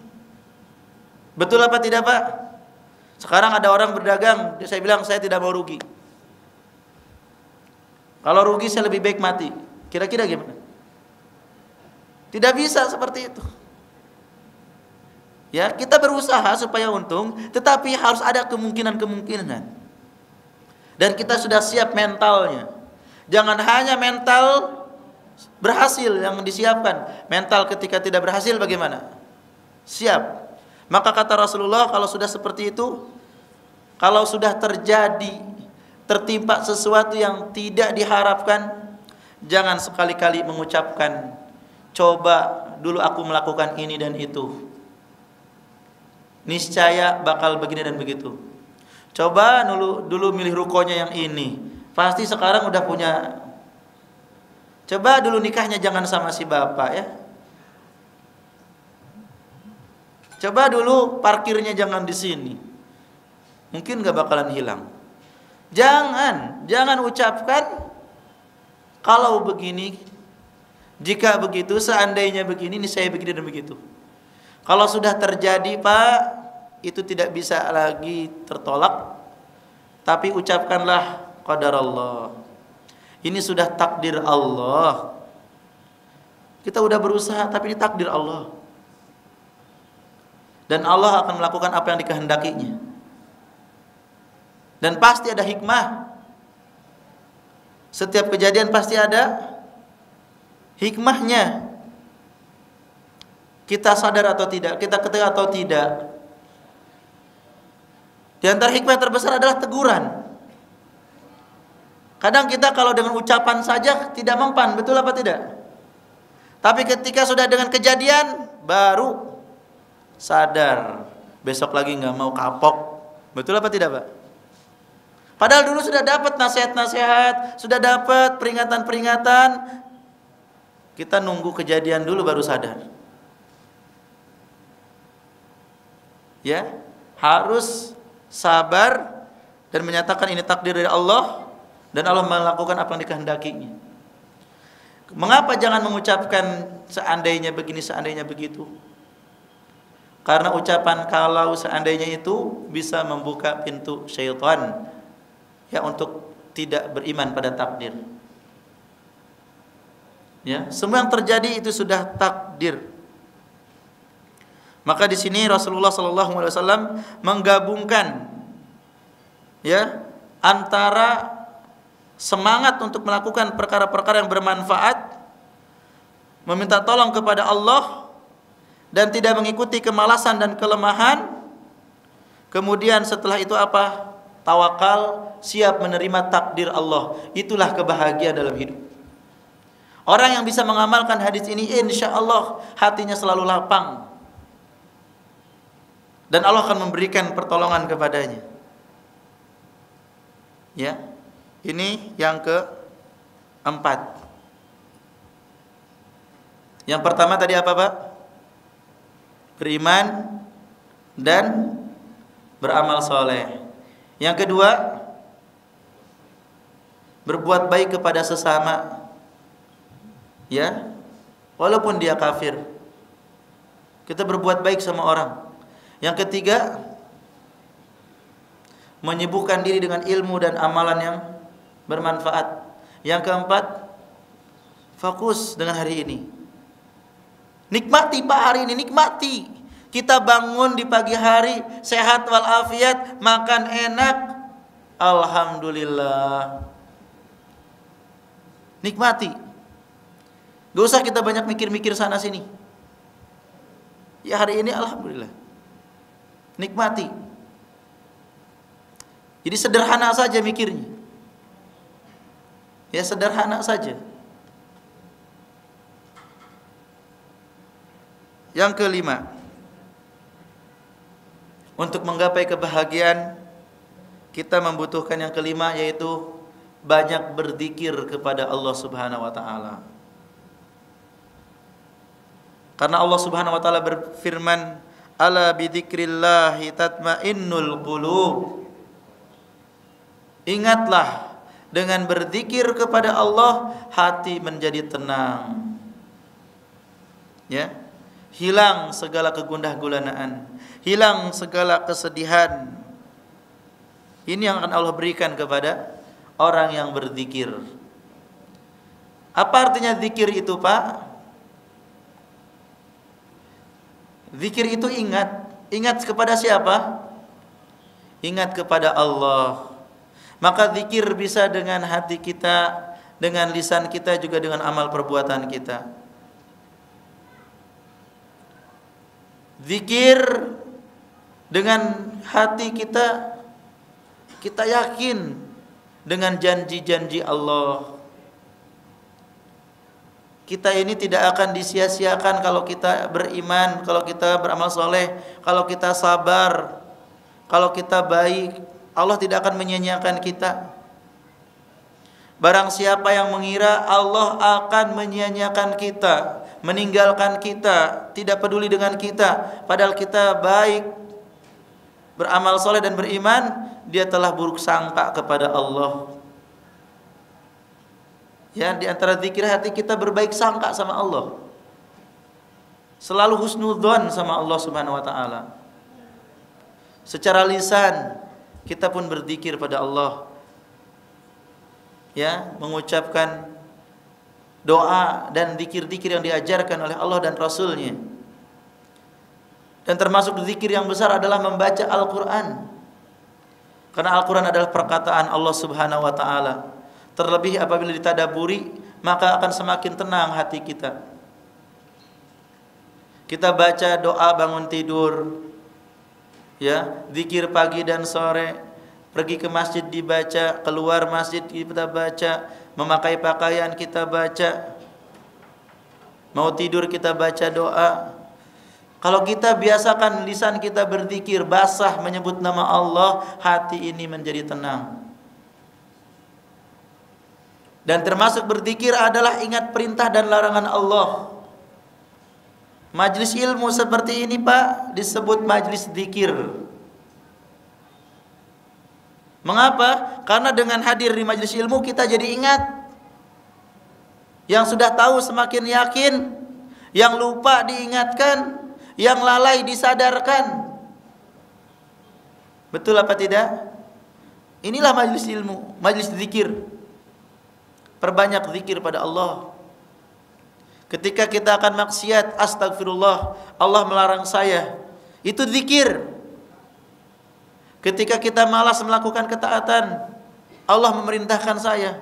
Betul apa tidak Pak? Sekarang ada orang berdagang, saya bilang saya tidak mau rugi. Kalau rugi saya lebih baik mati. Kira-kira gimana? Tidak bisa seperti itu. Ya, kita berusaha supaya untung, tetapi harus ada kemungkinan-kemungkinan. Dan kita sudah siap mentalnya. Jangan hanya mental berhasil yang disiapkan. Mental ketika tidak berhasil bagaimana? Siap. Maka kata Rasulullah, kalau sudah seperti itu, kalau sudah tertimpa sesuatu yang tidak diharapkan, jangan sekali-kali mengucapkan, coba dulu aku melakukan ini dan itu, niscaya bakal begini dan begitu. Coba dulu milih rukonya yang ini, pasti sekarang udah punya. Coba dulu nikahnya jangan sama si bapak ya. Coba dulu parkirnya jangan di sini, mungkin gak bakalan hilang. Jangan ucapkan kalau begini, jika begitu, seandainya begini, ini saya begini dan begitu. Kalau sudah terjadi Pak, itu tidak bisa lagi tertolak. Tapi ucapkanlah qadarullah. Ini sudah takdir Allah. Kita udah berusaha, tapi ini takdir Allah. Dan Allah akan melakukan apa yang dikehendakinya. Dan pasti ada hikmah. Setiap kejadian pasti ada hikmahnya. Kita sadar atau tidak, kita ketahui atau tidak. Di antara hikmah terbesar adalah teguran. Kadang kita kalau dengan ucapan saja tidak mempan, betul apa tidak? Tapi ketika sudah dengan kejadian, baru sadar. Besok lagi nggak mau kapok. Betul apa tidak, Pak? Padahal dulu sudah dapat nasihat-nasihat, sudah dapat peringatan-peringatan. Kita nunggu kejadian dulu baru sadar. Ya, harus sabar dan menyatakan ini takdir dari Allah. Dan Allah melakukan apa yang dikehendakinya. Mengapa jangan mengucapkan seandainya begini, seandainya begitu? Karena ucapan kalau seandainya itu bisa membuka pintu syaitan ya untuk tidak beriman pada takdir. Ya, semua yang terjadi itu sudah takdir. Maka di sini Rasulullah SAW menggabungkan ya antara semangat untuk melakukan perkara-perkara yang bermanfaat, meminta tolong kepada Allah, dan tidak mengikuti kemalasan dan kelemahan. Kemudian setelah itu apa? Tawakal, siap menerima takdir Allah. Itulah kebahagiaan dalam hidup. Orang yang bisa mengamalkan hadis ini, insya Allah hatinya selalu lapang. Dan Allah akan memberikan pertolongan kepadanya. Ya. Ini yang keempat. Yang pertama tadi apa, Pak? Beriman dan beramal soleh. Yang kedua, berbuat baik kepada sesama. Ya, walaupun dia kafir, kita berbuat baik sama orang. Yang ketiga, menyibukkan diri dengan ilmu dan amalan yang bermanfaat. Yang keempat, fokus dengan hari ini. Nikmati Pak hari ini, nikmati. Kita bangun di pagi hari sehat walafiat, makan enak, alhamdulillah. Nikmati. Gak usah kita banyak mikir-mikir sana sini. Ya hari ini alhamdulillah. Nikmati. Jadi sederhana saja mikirnya. Ya sederhana saja. Yang kelima, untuk menggapai kebahagiaan kita membutuhkan yang kelima, yaitu banyak berzikir kepada Allah Subhanahu wa taala. Karena Allah Subhanahu wa taala berfirman, "Ala bidzikrillahi tatmainnul qulub." Ingatlah, dengan berzikir kepada Allah hati menjadi tenang. Ya. Hilang segala kegundah gulanaan, hilang segala kesedihan. Ini yang akan Allah berikan kepada orang yang berzikir. Apa artinya zikir itu, Pak? Zikir itu ingat. Ingat kepada siapa? Ingat kepada Allah. Maka zikir bisa dengan hati kita, dengan lisan kita, juga dengan amal perbuatan kita. Zikir dengan hati kita, kita yakin dengan janji-janji Allah. Kita ini tidak akan disia-siakan kalau kita beriman, kalau kita beramal soleh, kalau kita sabar, kalau kita baik. Allah tidak akan menyia-nyiakan kita. Barang siapa yang mengira Allah akan menyia-nyiakan kita, meninggalkan kita, tidak peduli dengan kita, padahal kita baik, beramal soleh dan beriman, dia telah buruk sangka kepada Allah. Ya, di antara zikir hati kita berbaik sangka sama Allah. Selalu husnudzon sama Allah Subhanahu wa taala. Secara lisan kita pun berzikir pada Allah. ya, mengucapkan doa dan zikir-zikir yang diajarkan oleh Allah dan Rasulnya. Dan termasuk zikir yang besar adalah membaca Al-Quran, karena Al-Quran adalah perkataan Allah Subhanahu wa ta'ala. Terlebih apabila ditadaburi, maka akan semakin tenang hati kita. Kita baca doa bangun tidur, ya, zikir pagi dan sore, pergi ke masjid dibaca, keluar masjid kita baca, memakai pakaian kita baca, mau tidur kita baca doa. Kalau kita biasakan lisan kita berzikir, basah menyebut nama Allah, hati ini menjadi tenang. Dan termasuk berzikir adalah ingat perintah dan larangan Allah. Majlis ilmu seperti ini, Pak, disebut majlis zikir. Mengapa? Karena dengan hadir di majlis ilmu kita jadi ingat. Yang sudah tahu semakin yakin, yang lupa diingatkan, yang lalai disadarkan. Betul apa tidak? Inilah majlis ilmu, majlis zikir. Perbanyak zikir pada Allah. Ketika kita akan maksiat, astagfirullah, Allah melarang saya, itu zikir. Ketika kita malas melakukan ketaatan, Allah memerintahkan saya,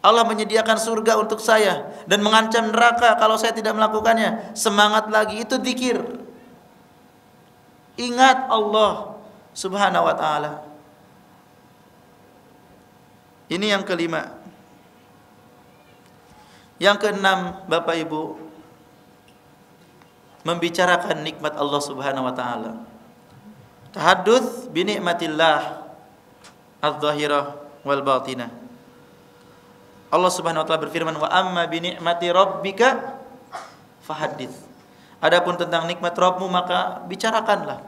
Allah menyediakan surga untuk saya dan mengancam neraka kalau saya tidak melakukannya, semangat lagi, itu zikir. Ingat Allah Subhanahu wa ta'ala. Ini yang kelima. Yang keenam, Bapak Ibu, membicarakan nikmat Allah Subhanahu wa ta'ala. Tahadduts bi nikmatillah adz-dzahirah wal batinah. Allah Subhanahu wa ta'ala berfirman, wa amma bi ni'mati rabbika fahaddits. Adapun tentang nikmat Rabbmu maka bicarakanlah.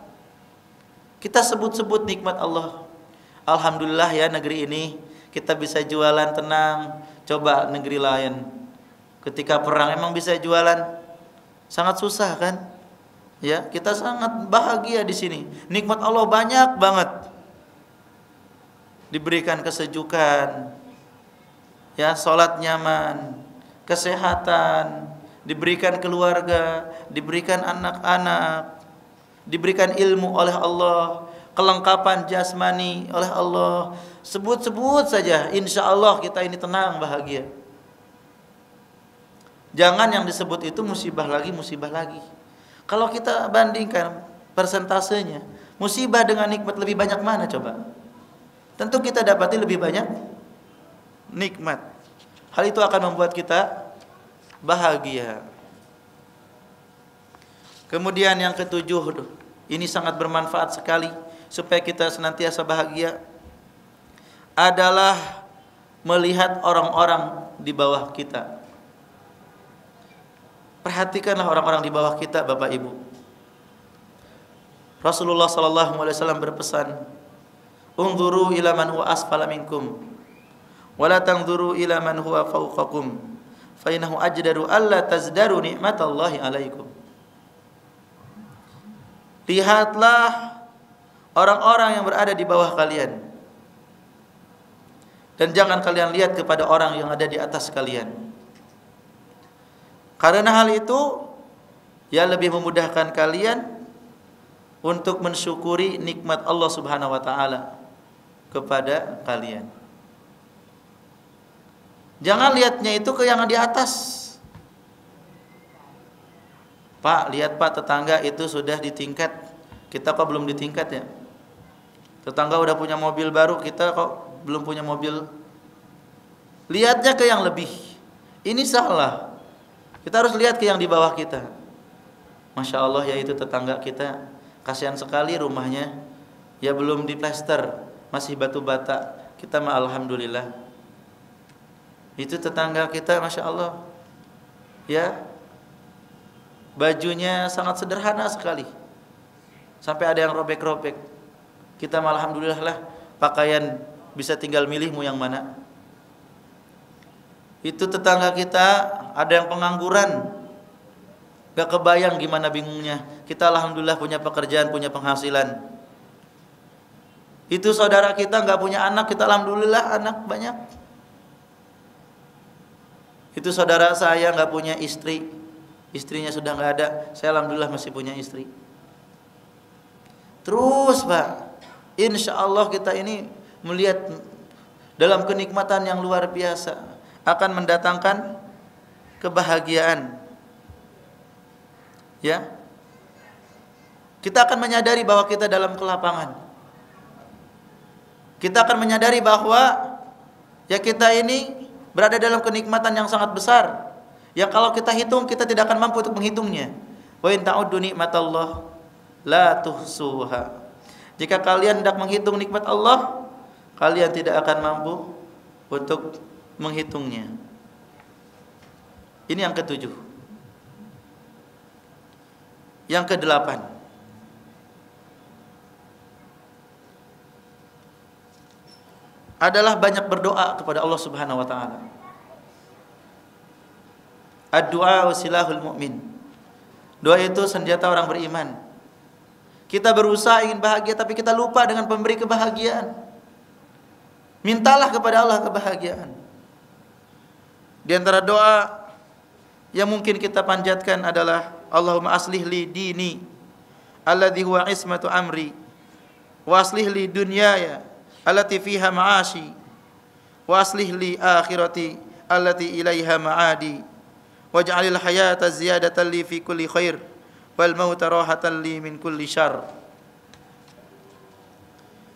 Kita sebut-sebut nikmat Allah. Alhamdulillah ya, negeri ini kita bisa jualan tenang. Coba negeri lain, ketika perang emang bisa jualan? Sangat susah kan? Ya, kita sangat bahagia di sini. Nikmat Allah banyak banget. Diberikan kesejukan, ya, salat nyaman, kesehatan, diberikan keluarga, diberikan anak-anak, diberikan ilmu oleh Allah, kelengkapan jasmani oleh Allah. Sebut-sebut saja, insya Allah kita ini tenang, bahagia. Jangan yang disebut itu musibah lagi, musibah lagi. Kalau kita bandingkan persentasenya, musibah dengan nikmat lebih banyak mana coba? Tentu kita dapati lebih banyak nikmat. Hal itu akan membuat kita bahagia. Kemudian yang ketujuh, ini sangat bermanfaat sekali supaya kita senantiasa bahagia, adalah melihat orang-orang di bawah kita. Perhatikanlah orang-orang di bawah kita, Bapak Ibu. Rasulullah sallallahu alaihi wasallam berpesan, "Unzuru ila man huwa asfala minkum, wa la tanzuru ila man huwa fawqakum, fa innahu ajdaru alla tazdaru ni'matallahi alaikum." Lihatlah orang-orang yang berada di bawah kalian, dan jangan kalian lihat kepada orang yang ada di atas kalian. Karena hal itu ya lebih memudahkan kalian untuk mensyukuri nikmat Allah Subhanahu wa ta'ala kepada kalian. Jangan lihatnya itu ke yang di atas. Pak, lihat Pak, tetangga itu sudah di tingkat, kita kok belum di tingkat ya? Tetangga udah punya mobil baru, kita kok belum punya mobil. Lihatnya ke yang lebih. Ini salah. Kita harus lihat ke yang di bawah kita. Masya Allah ya, itu tetangga kita, kasihan sekali rumahnya, ya belum diplester, masih batu bata. Kita mah alhamdulillah. Itu tetangga kita, Masya Allah, ya, bajunya sangat sederhana sekali, sampai ada yang robek-robek. Kita mah alhamdulillah lah, pakaian bisa tinggal milih mau yang mana. Itu tetangga kita ada yang pengangguran, gak kebayang gimana bingungnya. Kita alhamdulillah punya pekerjaan, punya penghasilan. Itu saudara kita gak punya anak, kita alhamdulillah anak banyak. Itu saudara saya nggak punya istri, istrinya sudah nggak ada, saya alhamdulillah masih punya istri. Terus Pak, insya Allah kita ini melihat dalam kenikmatan yang luar biasa, akan mendatangkan kebahagiaan. Ya, kita akan menyadari bahwa kita dalam kelapangan. Kita akan menyadari bahwa ya kita ini berada dalam kenikmatan yang sangat besar, yang kalau kita hitung kita tidak akan mampu untuk menghitungnya. Wa in ta'uddu nikmatallah la tuhsuha. Jika kalian hendak menghitung nikmat Allah, kalian tidak akan mampu untuk menghitungnya. Ini yang ketujuh. Yang kedelapan, adalah banyak berdoa kepada Allah Subhanahu wa taala. Ad-du'a silahul mu'min. Doa itu senjata orang beriman. Kita berusaha ingin bahagia tapi kita lupa dengan pemberi kebahagiaan. Mintalah kepada Allah kebahagiaan. Di antara doa yang mungkin kita panjatkan adalah Allahumma aslih li dini alladhi huwa ismatu amri wa aslih li dunyaya allati fiha ma'ashi wa aslih li akhirati allati ilaiha ma'adi waj'alil hayata ziyadatan li fi kulli khair wal mauta rahatan li min kulli syarr.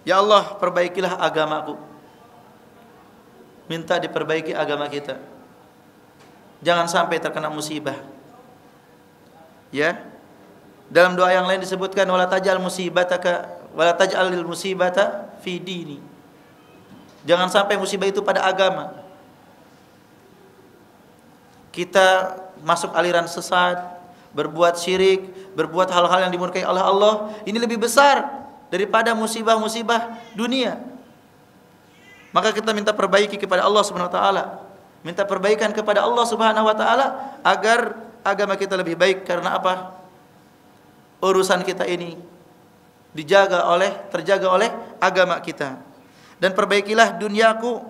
Ya Allah, perbaikilah agamaku. Minta diperbaiki agama kita. Jangan sampai terkena musibah. Ya. Dalam doa yang lain disebutkan wala taj'al musibataka wala taj'alil musibata fi dini. Jangan sampai musibah itu pada agama. Kita masuk aliran sesat, berbuat syirik, berbuat hal-hal yang dimurkai oleh Allah, ini lebih besar daripada musibah-musibah dunia. Maka kita minta perbaiki kepada Allah Subhanahu wa taala. Minta perbaikan kepada Allah Subhanahu wa taala agar agama kita lebih baik. Karena apa? Urusan kita ini terjaga oleh agama kita. Dan perbaikilah duniaku,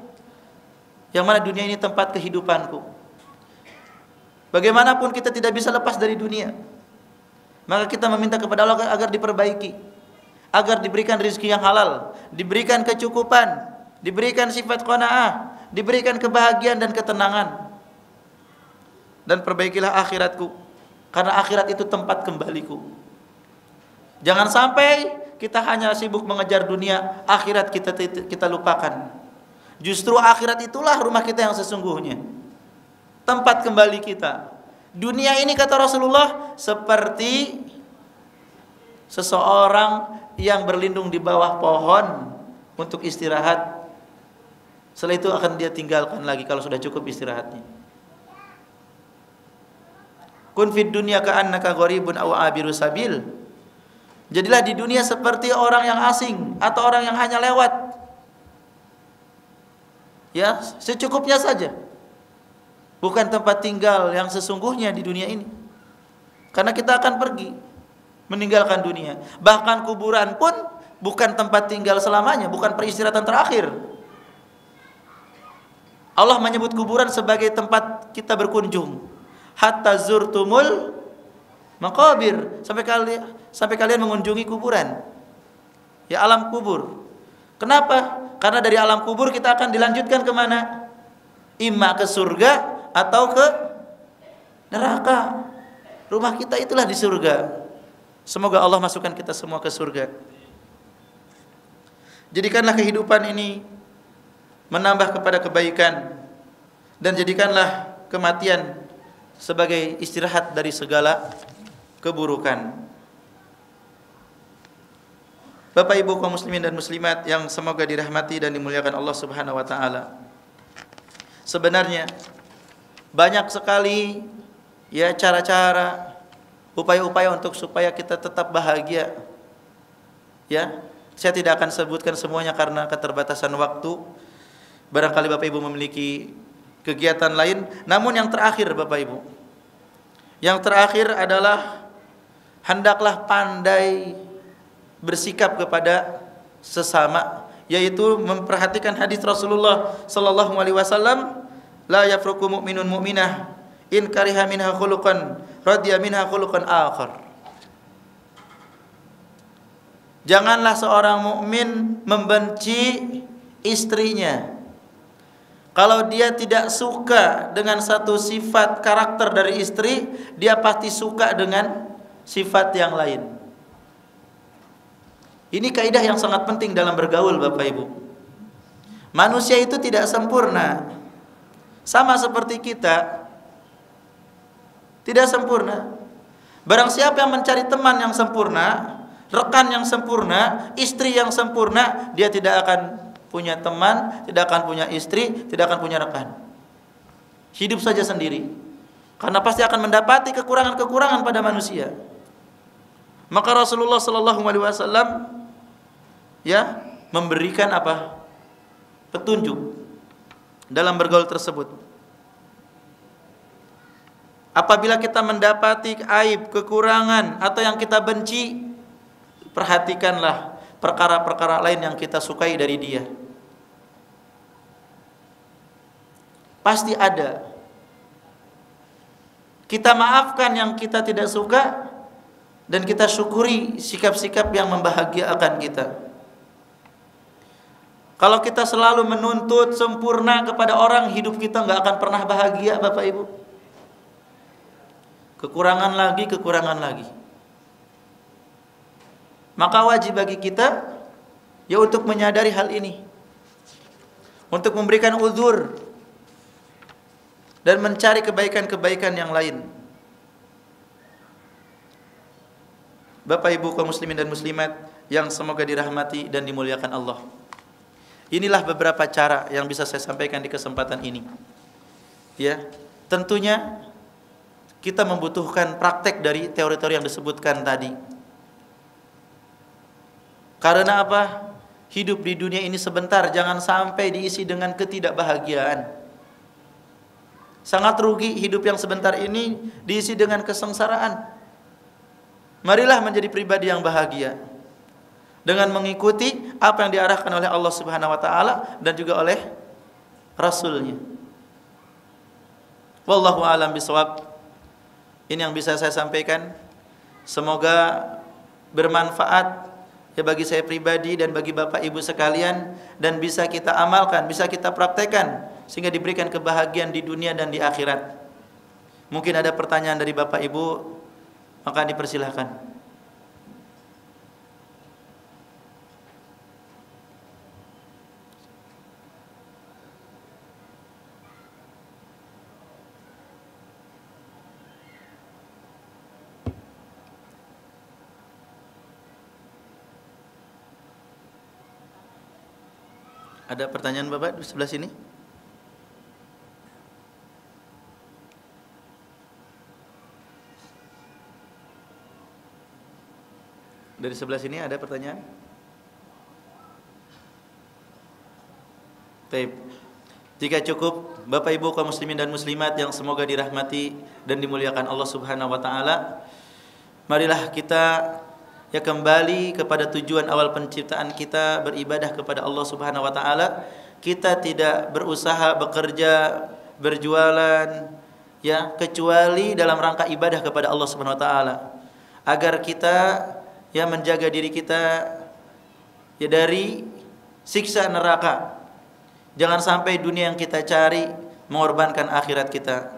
yang mana dunia ini tempat kehidupanku. Bagaimanapun kita tidak bisa lepas dari dunia. Maka kita meminta kepada Allah agar diperbaiki, agar diberikan rezeki yang halal, diberikan kecukupan, diberikan sifat qanaah, diberikan kebahagiaan dan ketenangan. Dan perbaikilah akhiratku, karena akhirat itu tempat kembaliku. Jangan sampai kita hanya sibuk mengejar dunia, akhirat kita lupakan. Justru akhirat itulah rumah kita yang sesungguhnya, tempat kembali kita. Dunia ini kata Rasulullah seperti seseorang yang berlindung di bawah pohon untuk istirahat. Setelah itu akan dia tinggalkan lagi kalau sudah cukup istirahatnya. Kun fid dunya ka'annaka gharibun aw abiru sabil. Jadilah di dunia seperti orang yang asing atau orang yang hanya lewat. Ya, secukupnya saja. Bukan tempat tinggal yang sesungguhnya di dunia ini. Karena kita akan pergi, meninggalkan dunia. Bahkan kuburan pun bukan tempat tinggal selamanya, bukan peristirahatan terakhir. Allah menyebut kuburan sebagai tempat kita berkunjung. Hatta zurtumul maqabir, sampai kalian mengunjungi kuburan. Ya, alam kubur. Kenapa? Karena dari alam kubur kita akan dilanjutkan kemana? Imma ke surga atau ke neraka. Rumah kita itulah di surga. Semoga Allah masukkan kita semua ke surga. Jadikanlah kehidupan ini menambah kepada kebaikan, dan jadikanlah kematian sebagai istirahat dari segala keburukan. Bapak Ibu kaum muslimin dan muslimat yang semoga dirahmati dan dimuliakan Allah Subhanahu wa taala. Sebenarnya banyak sekali ya cara-cara, upaya-upaya untuk supaya kita tetap bahagia. Ya, saya tidak akan sebutkan semuanya karena keterbatasan waktu. Barangkali Bapak Ibu memiliki kegiatan lain. Namun yang terakhir Bapak Ibu, yang terakhir adalah hendaklah pandai bersikap kepada sesama, yaitu memperhatikan hadis Rasulullah sallallahu alaihi wasallam La yafruqu mu'minun mu'minah in kariha minha khuluqan radiya minha khuluqan akhar. Janganlah seorang mukmin membenci istrinya kalau dia tidak suka dengan satu sifat karakter dari istri, dia pasti suka dengan sifat yang lain. Ini kaidah yang sangat penting dalam bergaul, Bapak Ibu. Manusia itu tidak sempurna. Sama seperti kita, tidak sempurna. Barang siapa yang mencari teman yang sempurna, rekan yang sempurna, istri yang sempurna, dia tidak akan punya teman, tidak akan punya istri, tidak akan punya rekan. Hidup saja sendiri. Karena pasti akan mendapati kekurangan-kekurangan pada manusia. Maka Rasulullah sallallahu alaihi wasallam memberikan apa? Petunjuk dalam bergaul tersebut. Apabila kita mendapati aib, kekurangan atau yang kita benci, perhatikanlah perkara-perkara lain yang kita sukai dari dia. Pasti ada. Kita maafkan yang kita tidak suka dan kita syukuri sikap-sikap yang membahagiakan kita. Kalau kita selalu menuntut sempurna kepada orang, hidup kita nggak akan pernah bahagia, Bapak Ibu. Kekurangan lagi. Maka wajib bagi kita untuk menyadari hal ini, untuk memberikan uzur dan mencari kebaikan-kebaikan yang lain. Bapak Ibu kaum muslimin dan muslimat yang semoga dirahmati dan dimuliakan Allah. Inilah beberapa cara yang bisa saya sampaikan di kesempatan ini. Tentunya kita membutuhkan praktek dari teori-teori yang disebutkan tadi. Karena apa? Hidup di dunia ini sebentar, jangan sampai diisi dengan ketidakbahagiaan. Sangat rugi hidup yang sebentar ini diisi dengan kesengsaraan. Marilah menjadi pribadi yang bahagia dengan mengikuti apa yang diarahkan oleh Allah Subhanahu wa taala dan juga oleh Rasul-Nya. Wallahu a'lam bishawab. Ini yang bisa saya sampaikan. Semoga bermanfaat bagi saya pribadi dan bagi Bapak Ibu sekalian, dan bisa kita amalkan, bisa kita praktekkan sehingga diberikan kebahagiaan di dunia dan di akhirat. Mungkin ada pertanyaan dari Bapak Ibu, maka dipersilahkan. Ada pertanyaan Bapak di sebelah sini? Dari sebelah sini ada pertanyaan? Baik. Jika cukup, Bapak Ibu kaum muslimin dan muslimat yang semoga dirahmati dan dimuliakan Allah Subhanahu wa taala, marilah kita kembali kepada tujuan awal penciptaan kita, beribadah kepada Allah Subhanahu wa taala. Kita tidak berusaha, bekerja, berjualan kecuali dalam rangka ibadah kepada Allah Subhanahu wa taala, agar kita menjaga diri kita dari siksa neraka. Jangan sampai dunia yang kita cari mengorbankan akhirat kita.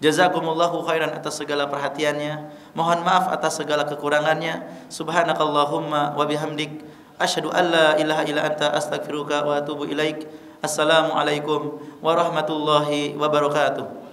Jazakumullahu khairan atas segala perhatiannya. Mohon maaf atas segala kekurangannya. Subhanakallahumma wa bihamdik asyhadu an la ilaha illa anta astaghfiruka wa atubu ilaik. Assalamualaikum warahmatullahi wabarakatuh.